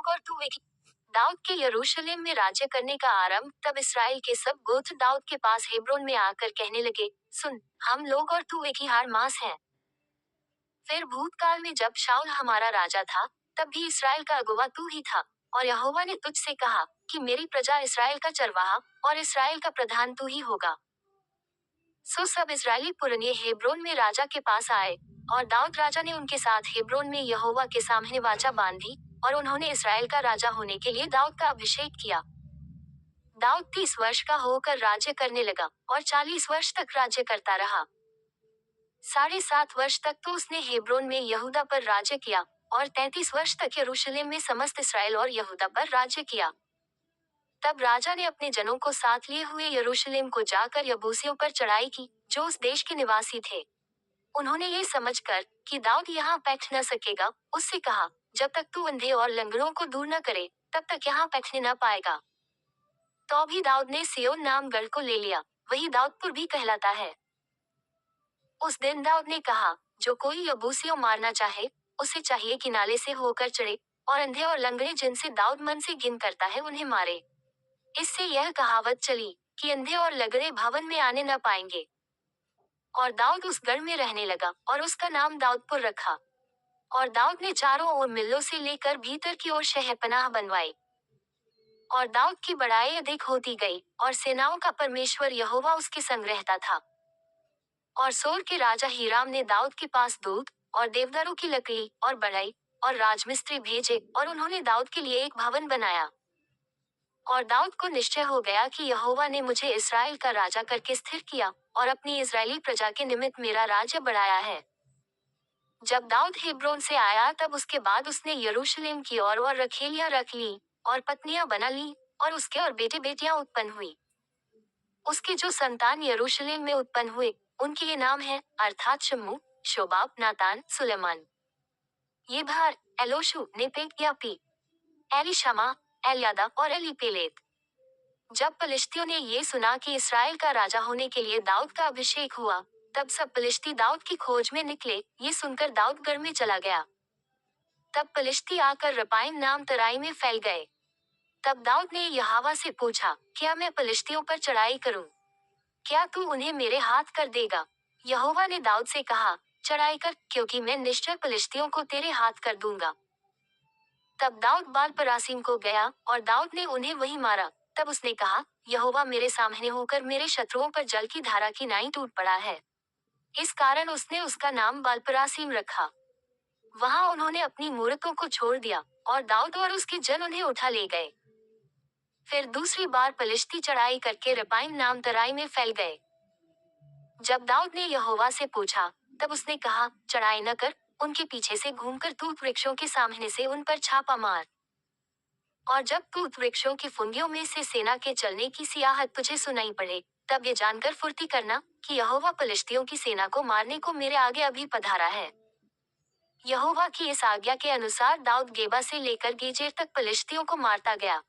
लोग और तू एक। दाऊद के यरूशलेम में राज्य करने का आरंभ। तब इसराइल के सब गोत्र दाऊद के पास हेब्रोन में आकर कहने लगे, सुन, हम लोग और तू एक ही हाड़ मांस हैं। फिर भूतकाल में जब शाऊल हमारा राजा था, तब भी इसराइल का अगुवा तू ही था, और यहोवा ने तुझसे कहा कि मेरी प्रजा इसराइल का चरवाहा और इसराइल का प्रधान तू ही होगा। सो सब इस्राएली पुरनिये हेब्रोन में राजा के पास आए, और दाऊद राजा ने उनके साथ हेब्रोन में यहोवा के सामने वाचा बांधी, और उन्होंने इसराइल का राजा होने के लिए दाऊद का अभिषेक किया। दाऊद 30 वर्ष का होकर राज्य करने लगा, और 40 वर्ष तक राज्य करता रहा। 7.5 वर्ष तक तो उसने हेब्रोन में यहूदा पर राज्य किया, और 33 वर्ष तक यरूशलेम में समस्त इसराइल और यहूदा पर राज्य किया। तब राजा ने अपने जनों को साथ लिए हुए यरूशलेम को जाकर यबूसियों पर चढ़ाई की, जो उस देश के निवासी थे। उन्होंने ये समझकर कि दाऊद यहाँ बैठ न सकेगा, उससे कहा, जब तक तू अंधे और लंगड़ों को दूर न करे, तब तक यहाँ बैठने न पाएगा। तो भी दाऊद ने सिय्योन नाम गढ़ को ले लिया, वही दाऊदपुर भी कहलाता है। उस दिन दाऊद ने कहा, जो कोई यबूसियों मारना चाहे, उसे चाहिए कि नाले से होकर चढ़े, और अंधे और लंगड़े जिनसे दाऊद मन से घिन करता है उन्हें मारे। इससे यह कहावत चली कि अंधे और लंगड़े भवन में आने न पाएंगे। और दाऊद उस गढ़ में रहने लगा, और उसका नाम दाऊदपुर रखा। और दाऊद ने चारों ओर मिल्लों से लेकर भीतर की ओर शहरपनाह बनवाई। और दाऊद की बड़ाई अधिक होती गई, और सेनाओं का परमेश्वर यहोवा उसके संग रहता था। और सोर के राजा हीराम ने दाऊद के पास दूत और देवदारों की लकड़ी और बढ़ई और राजमिस्त्री भेजे, और उन्होंने दाऊद के लिए एक भवन बनाया। और दाऊद को निश्चय हो गया कि यहोवा ने मुझे इसराइल का राजा करके स्थिर किया, और अपनी इस्राएली प्रजा के निमित्त मेरा राज्य बढ़ाया है। जब दाऊद हेब्रोन से आया, तब उसके बाद उसने यरूशलेम की और रखेलियां रख ली, और पत्नियां बना ली, और उसके और बेटे बेटियां उत्पन्न हुई। उसके जो संतान यरूशलेम में उत्पन्न हुए, उनके ये नाम हैं, अर्थात शम्मू, शोबाब, नातान, सुलेमान, येभार, एलोशू, नेपेग, यापी, एलीशामा, एल्यादा और एलीपेलेत। जब पलिश्तियों ने ये सुना कि इसराइल का राजा होने के लिए दाऊद का अभिषेक हुआ, तब सब पलिश्ती दाऊद की खोज में निकले। ये सुनकर दाऊद गढ़ में चला गया। तब पलिश्ती आकर रपाइम नाम तराई में फैल गए। तब दाऊद ने यहोवा से पूछा, क्या मैं पलिश्तियों पर चढ़ाई करूं? क्या तू उन्हें मेरे हाथ कर देगा? यहोवा ने दाऊद से कहा, चढ़ाई कर, क्योंकि मैं निश्चय पलिश्तियों को तेरे हाथ कर दूंगा। तब दाऊद बाल परासीम को गया, और दाऊद ने उन्हें वहीं मारा। तब उसने कहा, यहोवा मेरे सामने होकर मेरे शत्रुओं पर जल की धारा की नाई टूट पड़ा है। इस कारण उसने उसका नाम बालपरासीम रखा। वहां उन्होंने अपनी मूरतों को छोड़ दिया, और दाऊद और उसके जन उन्हें उठा ले गए। फिर दूसरी बार पलिश्ती चढ़ाई करके रपाइम नाम तराई में फैल गए। जब दाऊद ने यहोवा से पूछा, तब उसने कहा, चढ़ाई न कर, उनके पीछे से घूमकर तूत वृक्षों के सामने से उन पर छापा मार। और जब तूत वृक्षों की फुंदियों में से सेना के चलने की सियाहत तुझे सुनाई पड़े, तब ये जानकर फुर्ती करना कि यहोवा पलिश्तियों की सेना को मारने को मेरे आगे अभी पधारा है। यहोवा की इस आज्ञा के अनुसार दाऊद गेबा से लेकर गेजेर तक पलिश्तियों को मारता गया।